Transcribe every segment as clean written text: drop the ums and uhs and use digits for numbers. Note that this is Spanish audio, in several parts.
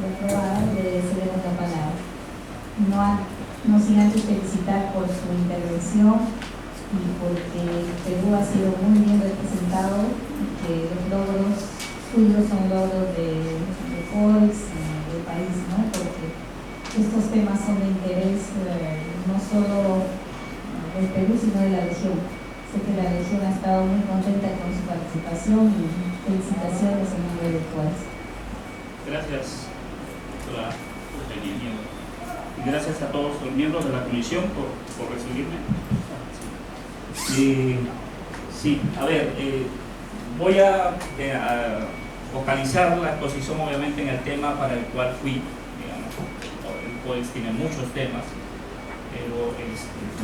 fue aprobada, le cedemos la palabra. No sin antes felicitar por su intervención y porque Perú ha sido muy bien representado y que los logros suyos son logros de COEX y del país, ¿no? Porque estos temas son de interés no solo del Perú, sino de la región. Sé que la región ha estado muy contenta con su participación y felicitaciones en nombre de COEX. Gracias, doctora Eugenia. Y gracias a todos los miembros de la comisión por recibirme. Sí, a ver, voy a focalizar la exposición obviamente en el tema para el cual fui. Digamos, el COEX tiene muchos temas, pero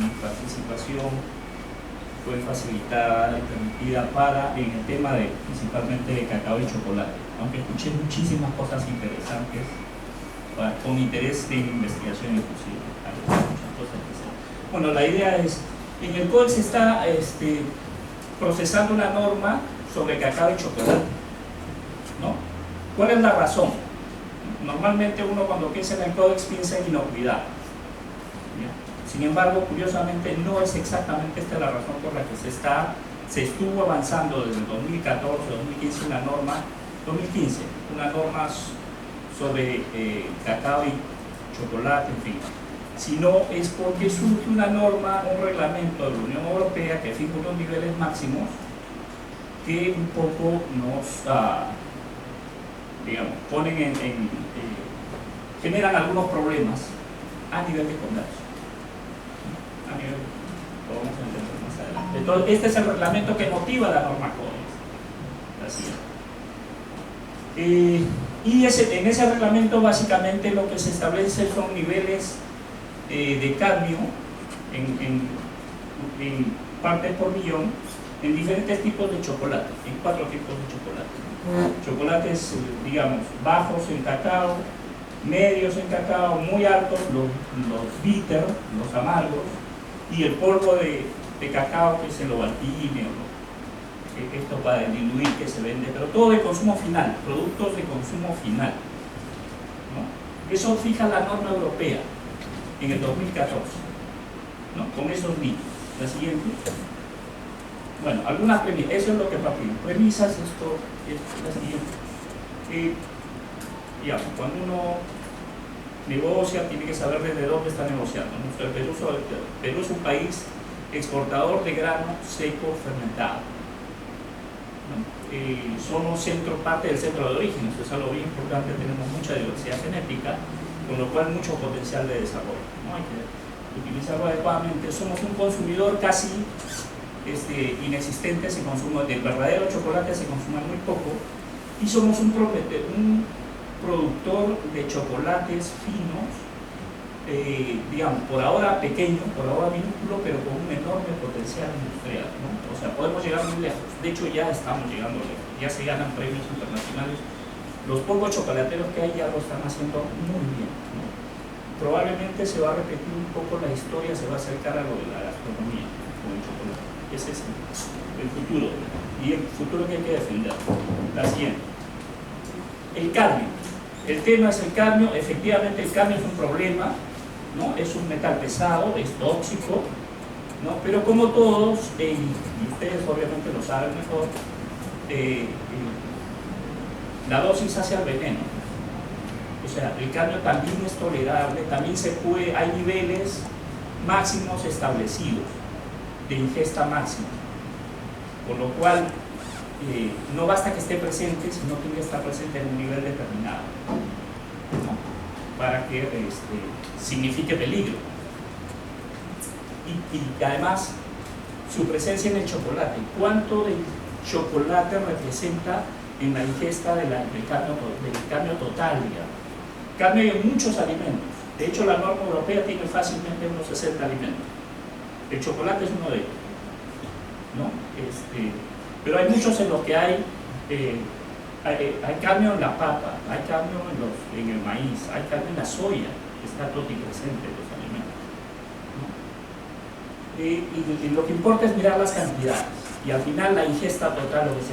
mi participación fue facilitada y permitida en el tema principalmente de cacao y chocolate, aunque escuché muchísimas cosas interesantes con interés de investigación inclusive. Bueno, la idea es, en el COEX se está procesando una norma sobre cacao y chocolate, ¿no? ¿Cuál es la razón? Normalmente uno cuando piensa en el COEX piensa en inocuidad. Sin embargo, curiosamente, no es exactamente esta la razón por la que se estuvo avanzando desde el 2014, 2015, una norma sobre cacao y chocolate, en fin. Sino es porque surge una norma, un reglamento de la Unión Europea que fija unos niveles máximos que un poco nos, digamos, generan algunos problemas a nivel de comercio. Lo vamos a entender más adelante. Entonces, este es el reglamento que motiva la norma COEX. Así es. Y en ese reglamento básicamente lo que se establece son niveles de cadmio en partes por millón en diferentes tipos de chocolate, en 4 tipos de chocolate. Chocolates, digamos, bajos en cacao, medios en cacao, muy altos, los bitter, los amargos, y el polvo de cacao, que es el Ovaltine, esto para diluir que se vende, pero todo de consumo final, productos de consumo final, ¿no? Eso fija la norma europea en el 2014, ¿no? Con esos límites. La siguiente. Bueno, algunas premisas, eso es lo que partimos. Premisas, esto es la siguiente. Digamos, cuando uno negocia, tiene que saber desde dónde está negociando, ¿no? Perú es un país exportador de grano seco fermentado, ¿no? Somos parte del centro de origen, eso es algo bien importante, tenemos mucha diversidad genética, con lo cual mucho potencial de desarrollo, ¿no? Hay que utilizarlo adecuadamente. Somos un consumidor casi inexistente, del verdadero chocolate se consume muy poco, y somos un productor de chocolates finos, digamos, por ahora pequeño, por ahora minúsculo, pero con un enorme potencial industrial, ¿no? O sea, podemos llegar muy lejos. De hecho, ya estamos llegando lejos, ya se ganan premios internacionales. Los pocos chocolateros que hay ya lo están haciendo muy bien, ¿no? Probablemente se va a repetir un poco la historia, se va a acercar a lo de la gastronomía con el chocolate. Ese es el futuro, y el futuro que hay que defender. La siguiente. El cadmio. El tema es el cadmio. Efectivamente, el cadmio es un problema, ¿no? Es un metal pesado, es tóxico, ¿no? Pero como todos, y ustedes obviamente lo saben mejor, la dosis hace al veneno. O sea, el cadmio también es tolerable, también hay niveles máximos establecidos de ingesta máxima, por lo cual no basta que esté presente, sino tiene que estar presente en un nivel determinado, ¿no? Para que signifique peligro. Y además, su presencia en el chocolate. ¿Cuánto del chocolate representa en la ingesta del cadmio total, digamos? Cadmio hay en muchos alimentos. De hecho, la norma europea tiene fácilmente unos 60 alimentos. El chocolate es uno de ellos, ¿no? Pero hay muchos en los que hay cadmio en la papa, hay cadmio en el maíz, hay cadmio en la soya, que está totipresente en los alimentos, ¿no? Y lo que importa es mirar las cantidades, y al final la ingesta total, lo que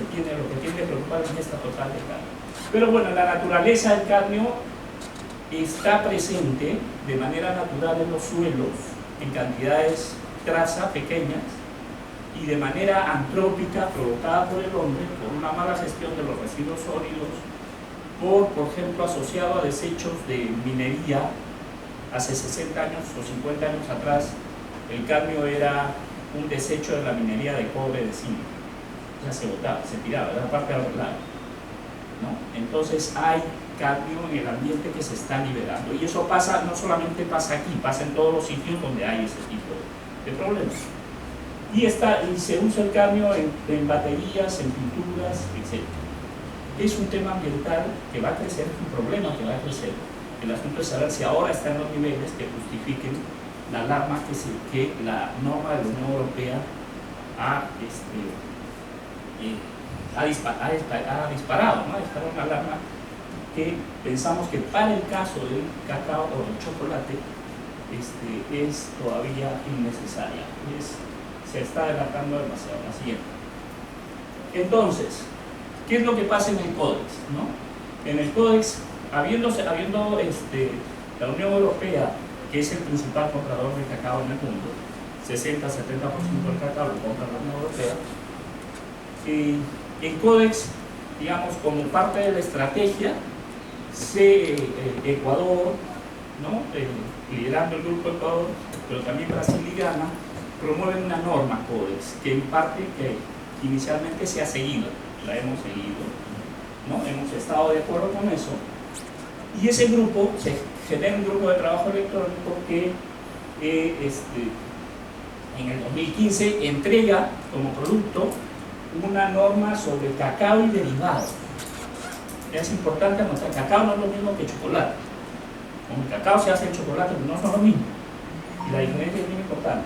tiene que preocupar es la ingesta total de cadmio. Pero bueno, en la naturaleza el cadmio está presente de manera natural en los suelos en cantidades traza pequeñas y de manera antrópica provocada por el hombre por una mala gestión de los residuos sólidos, por ejemplo, asociado a desechos de minería. Hace 60 años o 50 años atrás, el cadmio era un desecho de la minería de cobre de zinc. O sea, se botaba, se tiraba, era parte del reclamo, ¿no? Entonces hay cadmio en el ambiente que se está liberando. Y eso pasa, no solamente pasa aquí, pasa en todos los sitios donde hay ese tipo de problemas. Y se usa el cadmio en baterías, en pinturas, etc. Es un tema ambiental que va a crecer, es un problema que va a crecer. El asunto es saber si ahora está en los niveles que justifiquen la alarma que la norma de la Unión Europea ha disparado, ¿no? Ha disparado una alarma que pensamos que para el caso del cacao o del chocolate es todavía innecesaria, se está adelantando demasiado. La siguiente. Entonces, ¿qué es lo que pasa en el Códex, ¿no? En el Códex, habiendo la Unión Europea, que es el principal comprador de cacao en el mundo, 60-70% del cacao lo compra la Unión Europea, el Códex, digamos, como parte de la estrategia, Ecuador, ¿no? Liderando el grupo Ecuador, pero también Brasil y Ghana, promueven una norma Códex, que en parte que inicialmente se ha seguido, la hemos seguido, ¿no? Hemos estado de acuerdo con eso, y ese grupo, se genera un grupo de trabajo electrónico que en el 2015 entrega como producto una norma sobre cacao y derivados. Es importante anotar, cacao no es lo mismo que chocolate. Con el cacao se hace el chocolate, pero no son lo mismo. Y la diferencia es muy importante.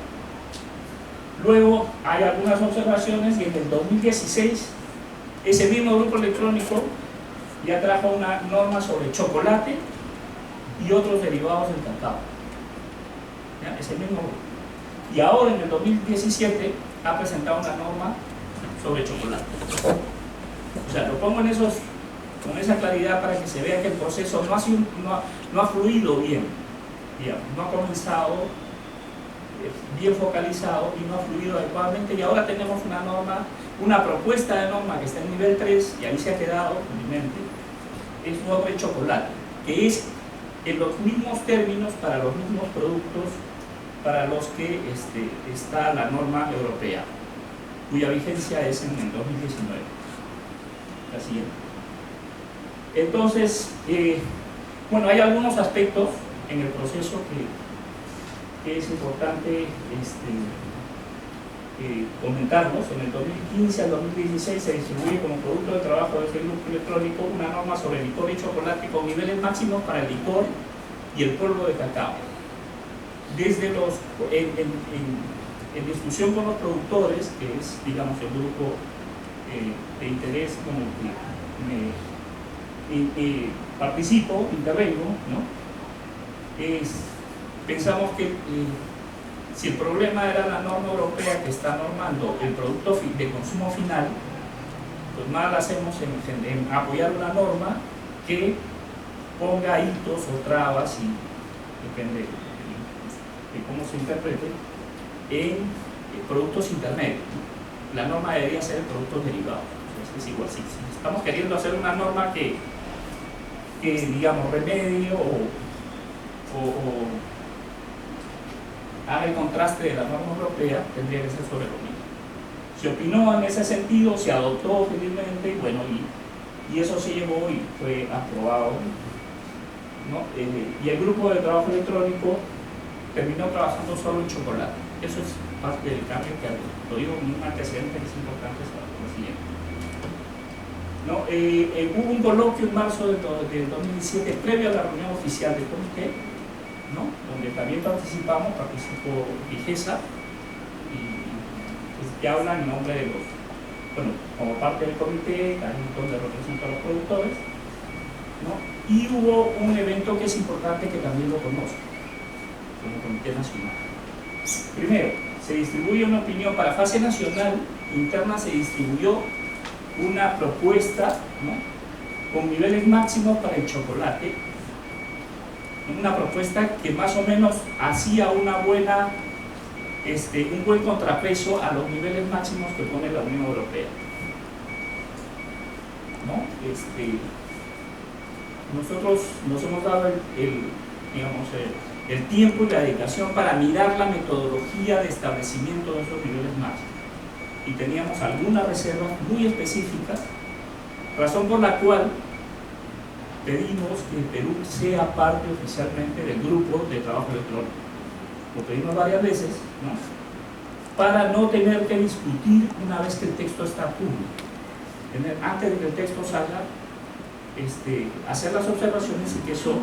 Luego hay algunas observaciones y en el 2016 ese mismo grupo electrónico ya trajo una norma sobre chocolate y otros derivados del cacao. ¿Ya? Ese mismo grupo. Y ahora en el 2017 ha presentado una norma sobre chocolate. O sea, lo pongo con esa claridad para que se vea que el proceso no ha fluido bien, digamos, no ha comenzado bien focalizado y no ha fluido adecuadamente, y ahora tenemos una norma, una propuesta de norma que está en nivel 3 y ahí se ha quedado en mi mente, es sobre chocolate, que es en los mismos términos para los mismos productos para los que está la norma europea, cuya vigencia es en el 2019. La siguiente. Entonces, bueno, hay algunos aspectos en el proceso que es importante comentarlos. En el 2015 al 2016 se distribuye como producto de trabajo de este grupo electrónico una norma sobre licor y chocolate con niveles máximos para el licor y el polvo de cacao. Desde en discusión con los productores, que es, digamos, el grupo de interés con el que participo, intervengo, ¿no? Pensamos que si el problema era la norma europea que está normando el producto de consumo final, pues mal hacemos en apoyar una norma que ponga hitos o trabas, y depende de cómo se interprete, en productos intermedios, ¿no? La norma debería ser en productos derivados. Es igual, si estamos queriendo hacer una norma que digamos, remedie o haga el contraste de la norma europea, tendría que ser sobre lo mismo. Se opinó en ese sentido, se adoptó felizmente, y bueno, y eso se llevó y fue aprobado, ¿no? Y el grupo de trabajo electrónico terminó trabajando solo en chocolate. Eso es parte del cambio que lo digo con un antecedente que es importante saber lo siguiente. ¿No? Hubo un coloquio en marzo del 2017, previo a la reunión oficial del comité, ¿no? Donde también participó Vigesa, y pues, que habla en nombre de los, bueno, como parte del comité, también donde representa a los productores, ¿no? Y hubo un evento que es importante que también lo conozco, como Comité Nacional. Primero, se distribuye una opinión para fase nacional, interna se distribuyó una propuesta, ¿no? Con niveles máximos para el chocolate una propuesta que más o menos hacía una buena, un buen contrapeso a los niveles máximos que pone la Unión Europea, ¿no? Nosotros nos hemos dado el tiempo y la dedicación para mirar la metodología de establecimiento de esos niveles máximos, y teníamos algunas reservas muy específicas, razón por la cual pedimos que Perú sea parte oficialmente del grupo de trabajo electrónico. Lo pedimos varias veces, ¿no? Para no tener que discutir una vez que el texto está público. Antes de que el texto salga, hacer las observaciones y que eso,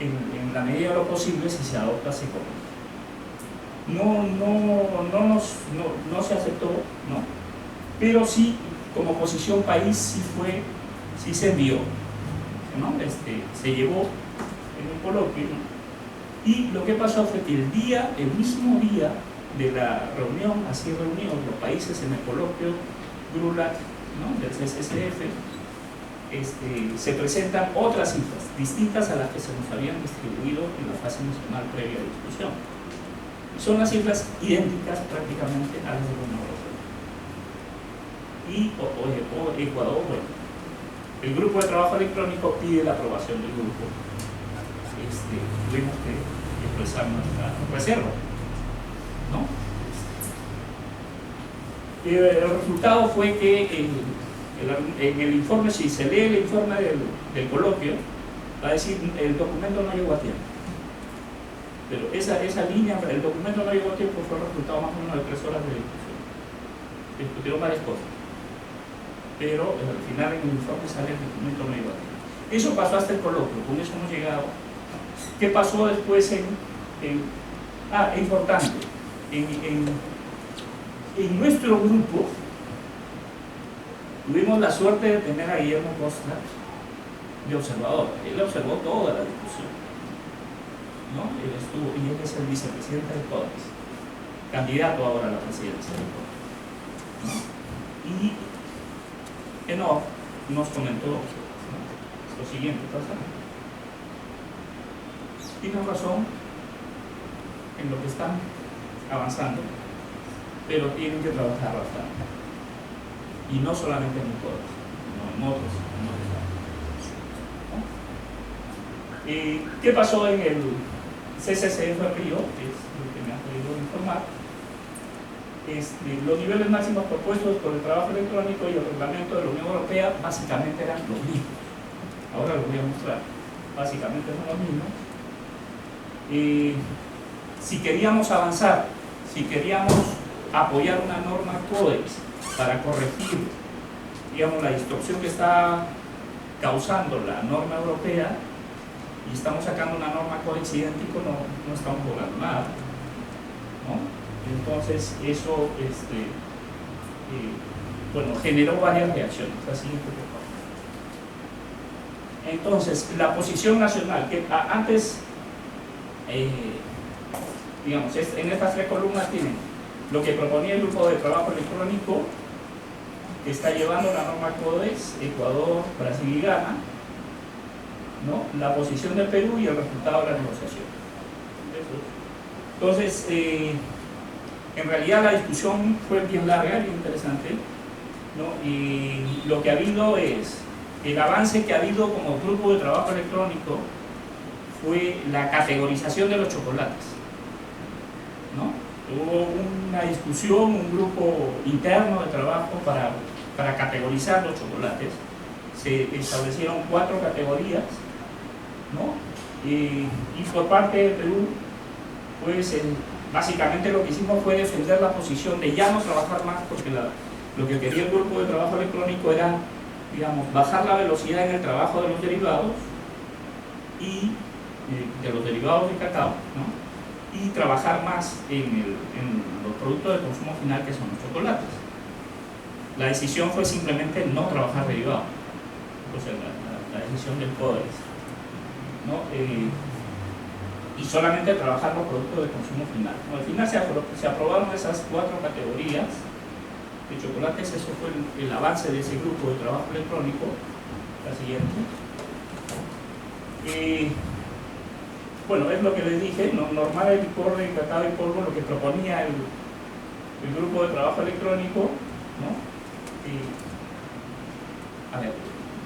en la medida de lo posible, si se adopta, se corrige. No se aceptó, ¿no? Pero sí, como posición país, sí se envió, ¿no? Se llevó en un coloquio, ¿no? Y lo que pasó fue que el mismo día de la reunión, así reunidos los países en el coloquio GRULAC, ¿no?, del CCCF, se presentan otras cifras distintas a las que se nos habían distribuido en la fase nacional previa de discusión. Son las cifras idénticas prácticamente a las de la Unión Europea. Y Ecuador, bueno, el grupo de trabajo electrónico pide la aprobación del grupo. Tuvimos que expresar nuestra reserva, ¿no? El resultado fue que en el informe, si se lee el informe del coloquio, va a decir el documento no llegó a tiempo. Pero esa línea, el documento no llegó a tiempo, fue el resultado más o menos de 3 horas de discusión. Discutieron varias cosas, pero al final en el informe sale el documento no llegó a tiempo. Eso pasó hasta el coloquio, con eso hemos llegado. ¿Qué pasó después importante, en nuestro grupo tuvimos la suerte de tener a Guillermo Costa de observador. Él observó toda la discusión, ¿no? Él estuvo, y él es el vicepresidente del CODES, candidato ahora a la presidencia del CODES, ¿no? Y nos comentó, ¿no?, lo siguiente: tienen razón en lo que están avanzando, pero tienen que trabajar bastante, y no solamente en un CODES, sino en otros ámbitos, ¿no? ¿Qué pasó en el CCCF Río? Que es lo que me ha podido informar. Los niveles máximos propuestos por el trabajo electrónico y el reglamento de la Unión Europea básicamente eran los mismos. Ahora los voy a mostrar. Básicamente son los mismos. Si queríamos avanzar, si queríamos apoyar una norma CODEX para corregir, digamos, la distorsión que está causando la norma europea, y estamos sacando una norma CODEX idéntico, no estamos logrando nada, ¿no? Entonces eso bueno, generó varias reacciones. La siguiente, por favor. Entonces, la posición nacional, que antes, digamos, en estas 3 columnas tienen lo que proponía el grupo de trabajo electrónico, que está llevando la norma CODEX, Ecuador, Brasil y Ghana, ¿no?, la posición de Perú y el resultado de la negociación. Entonces, en realidad la discusión fue bien larga, bien interesante, ¿no? Y lo que ha habido es, el avance que ha habido como grupo de trabajo electrónico fue la categorización de los chocolates, ¿no? Hubo una discusión, un grupo interno de trabajo para categorizar los chocolates. Se establecieron 4 categorías, ¿no? Y por parte de Perú, pues básicamente lo que hicimos fue defender la posición de ya no trabajar más, porque lo que quería el grupo de trabajo electrónico era, digamos, bajar la velocidad en el trabajo de los derivados y de los derivados de cacao, ¿no?, y trabajar más en los productos de consumo final, que son los chocolates. La decisión fue simplemente no trabajar derivados, o sea, la decisión del CODEX, ¿no? Y solamente trabajar los productos de consumo final. Al final se aprobaron esas 4 categorías de chocolates. Eso fue el avance de ese grupo de trabajo electrónico. La siguiente. bueno, es lo que les dije, normal el licor de cacao y polvo, lo que proponía el grupo de trabajo electrónico, ¿no? A ver,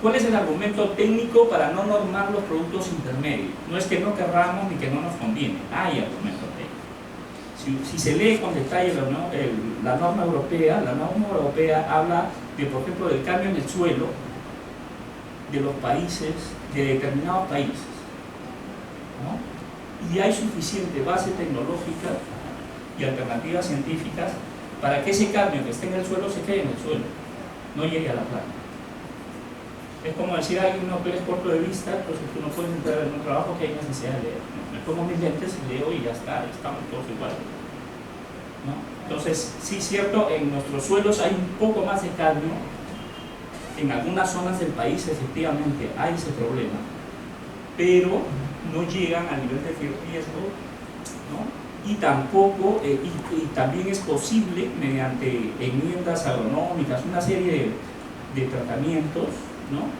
¿cuál es el argumento técnico para no normar los productos intermedios? No es que no querramos ni que no nos conviene, hay argumento técnico. Si se lee con detalle la norma europea habla de, por ejemplo, del cambio en el suelo de los países, de determinados países, ¿no? Y hay suficiente base tecnológica y alternativas científicas para que ese cambio que esté en el suelo se quede en el suelo, no llegue a la planta. Es como decir a alguien, no, tú eres corto de vista, entonces tú no puedes entrar en un trabajo que hay necesidad de leer. ¿No? Me pongo mis lentes, leo y ya está, estamos todos iguales, ¿no? Entonces, sí, cierto, en nuestros suelos hay un poco más de cadmio. En algunas zonas del país efectivamente hay ese problema, pero no llegan al nivel de riesgo, ¿no? Y tampoco, y también es posible mediante enmiendas agronómicas, una serie de tratamientos, ¿no?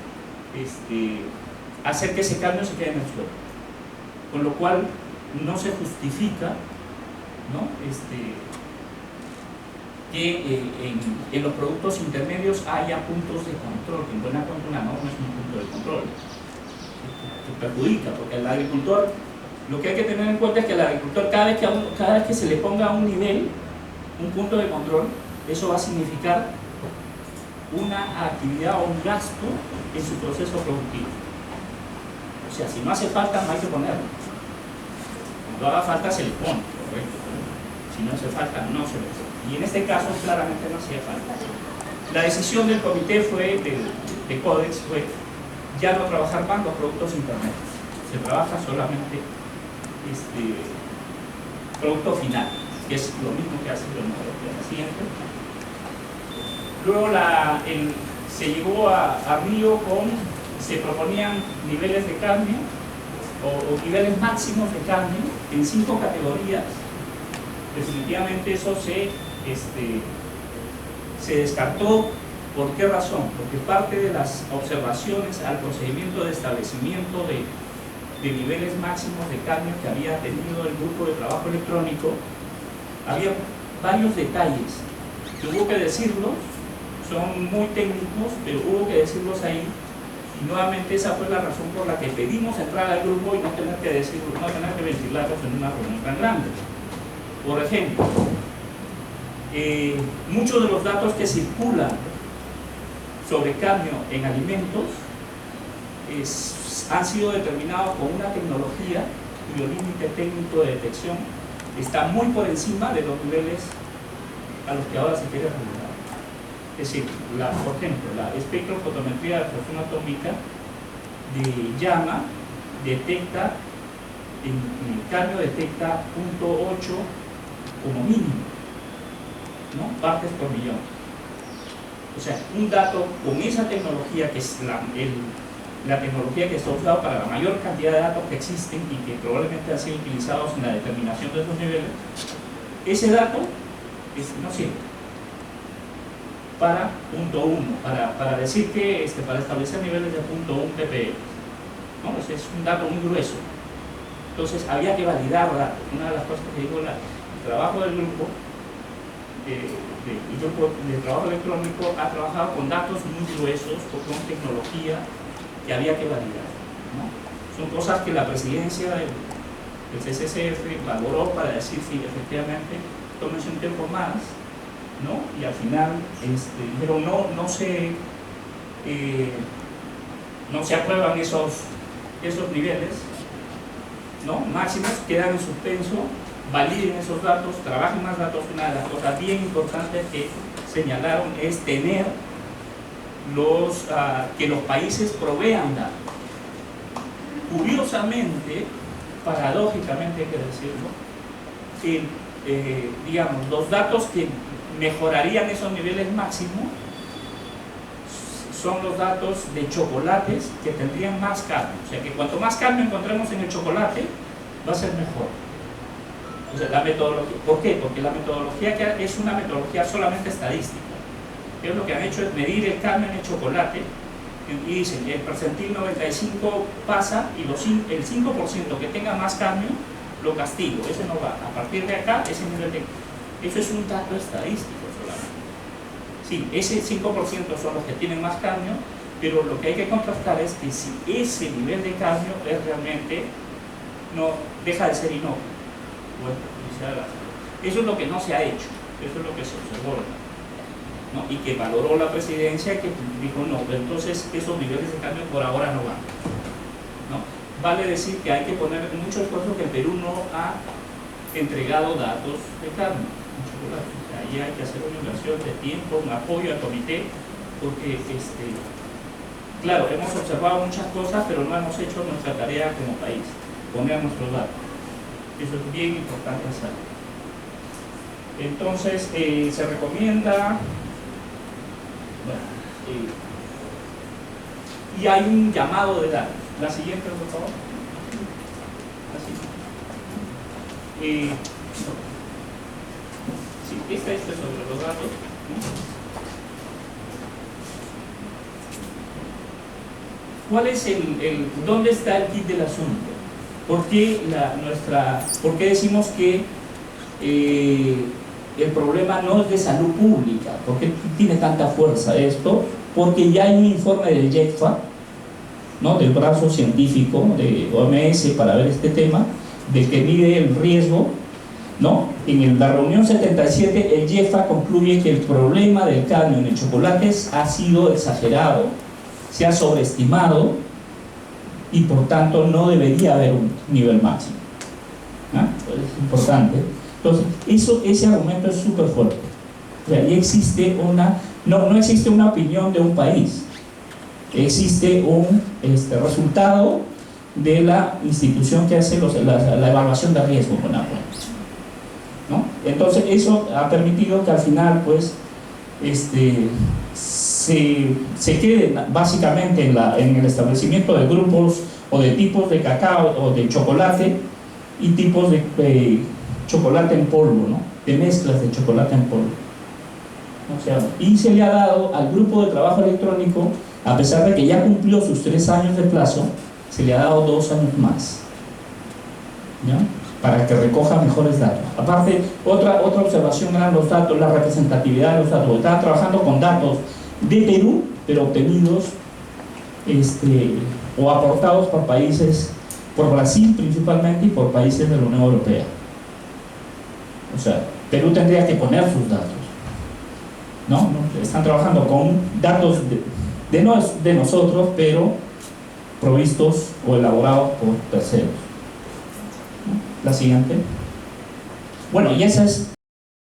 Hacer que ese cambio se quede en el suelo, con lo cual no se justifica, ¿no? Que en los productos intermedios haya puntos de control, que en buena cuenta una norma es un punto de control que perjudica, porque el agricultor, lo que hay que tener en cuenta es que el agricultor cada vez que se le ponga a un nivel, un punto de control, eso va a significar una actividad o un gasto en su proceso productivo. O sea, si no hace falta, no hay que ponerlo. Cuando haga falta se le pone, correcto. Si no hace falta, no se le pone. Y en este caso claramente no hacía falta. La decisión del comité de Codex fue ya no trabajar más los productos intermedios. Se trabaja solamente producto final, que es lo mismo que hace la siguiente. Luego se llegó a Río se proponían niveles de cadmio o niveles máximos de cadmio en 5 categorías. Definitivamente eso se descartó. ¿Por qué razón? Porque parte de las observaciones al procedimiento de establecimiento de niveles máximos de cadmio que había tenido el grupo de trabajo electrónico, había varios detalles que hubo que decirlos, son muy técnicos, pero hubo que decirlos ahí, y nuevamente esa fue la razón por la que pedimos entrar al grupo y no tener que decirlos, no tener que ventilarlos en una reunión tan grande. Por ejemplo, muchos de los datos que circulan sobre cadmio en alimentos han sido determinados con una tecnología cuyo límite técnico de detección está muy por encima de los niveles a los que ahora se quiere regular. Es decir, por ejemplo, la espectrofotometría de absorción atómica de llama detecta, en el cadmio detecta 0.8 como mínimo, ¿no? Partes por millón. O sea, un dato con esa tecnología, que es la tecnología que está usada para la mayor cantidad de datos que existen y que probablemente han sido utilizados en la determinación de esos niveles, ese dato no sirve para 0.1, para decir que para establecer niveles de 0.1 ppm, ¿no? Ese es un dato muy grueso. Entonces había que validar datos. Una de las cosas que digo, el trabajo del grupo el grupo de trabajo electrónico ha trabajado con datos muy gruesos, con tecnología que había que validar, ¿no? Son cosas que la presidencia del CCCF valoró para decir si efectivamente tómense un tiempo más, ¿no? Y al final dijeron no se aprueban esos niveles, ¿no? Máximos, quedan en suspenso. Validen esos datos, trabajen más datos. Una de las cosas bien importantes que señalaron es tener que los países provean datos. Curiosamente, paradójicamente hay que decirlo, digamos, los datos que mejorarían esos niveles máximos son los datos de chocolates que tendrían más cadmio. O sea que cuanto más cadmio encontremos en el chocolate, va a ser mejor. O sea, la metodología, ¿por qué? Porque la metodología es una metodología solamente estadística. Ellos lo que han hecho es medir el cadmio en el chocolate y dicen el percentil 95 pasa y el 5% que tenga más cambio lo castigo, ese no va. A partir de acá, ese nivel de... Eso es un dato estadístico solamente. Sí, ese 5% son los que tienen más cambio, pero lo que hay que contrastar es que si ese nivel de cambio es realmente, no deja de ser inocuo o es perjudicial a la salud. Eso es lo que no se ha hecho, eso es lo que se observó, ¿no? Y que valoró la presidencia, que dijo no, entonces esos niveles de cambio por ahora no van, ¿no? Vale decir que hay que poner mucho esfuerzo, que el Perú no ha entregado datos de cambio en chocolate. O sea, ahí hay que hacer una inversión de tiempo, un apoyo al comité, porque claro, hemos observado muchas cosas, pero no hemos hecho nuestra tarea como país, poner nuestros datos. Eso es bien importante hacerlo. Entonces, se recomienda, y hay un llamado de datos. La siguiente, por favor. Así. Sí, esta es sobre los datos, ¿no? ¿Cuál es dónde está el kit del asunto? ¿Por qué decimos que el problema no es de salud pública? ¿Por qué tiene tanta fuerza esto? Porque ya hay un informe del JECFA, ¿no?, del brazo científico de OMS para ver este tema, de que mide el riesgo, ¿no? En la reunión 77 el JECFA concluye que el problema del cadmio en el chocolate ha sido exagerado, se ha sobreestimado y por tanto no debería haber un nivel máximo, ¿no? Es importante. Entonces, ese argumento es súper fuerte. O sea, y existe no existe una opinión de un país, existe un resultado de la institución que hace la evaluación de riesgo con agua, ¿no? Entonces eso ha permitido que al final pues se quede básicamente en el establecimiento de grupos o de tipos de cacao o de chocolate y tipos de chocolate en polvo, ¿no?, de mezclas de chocolate en polvo. O sea, y se le ha dado al grupo de trabajo electrónico, a pesar de que ya cumplió sus 3 años de plazo, se le ha dado 2 años más, ¿ya?, para que recoja mejores datos. Aparte, otra observación eran los datos, la representatividad de los datos. Estaban trabajando con datos de Perú, pero obtenidos o aportados por países, por Brasil principalmente y por países de la Unión Europea. O sea, Perú tendría que poner sus datos, ¿no? Están trabajando con datos de nosotros, pero provistos o elaborados por terceros. La siguiente. Bueno, y esa es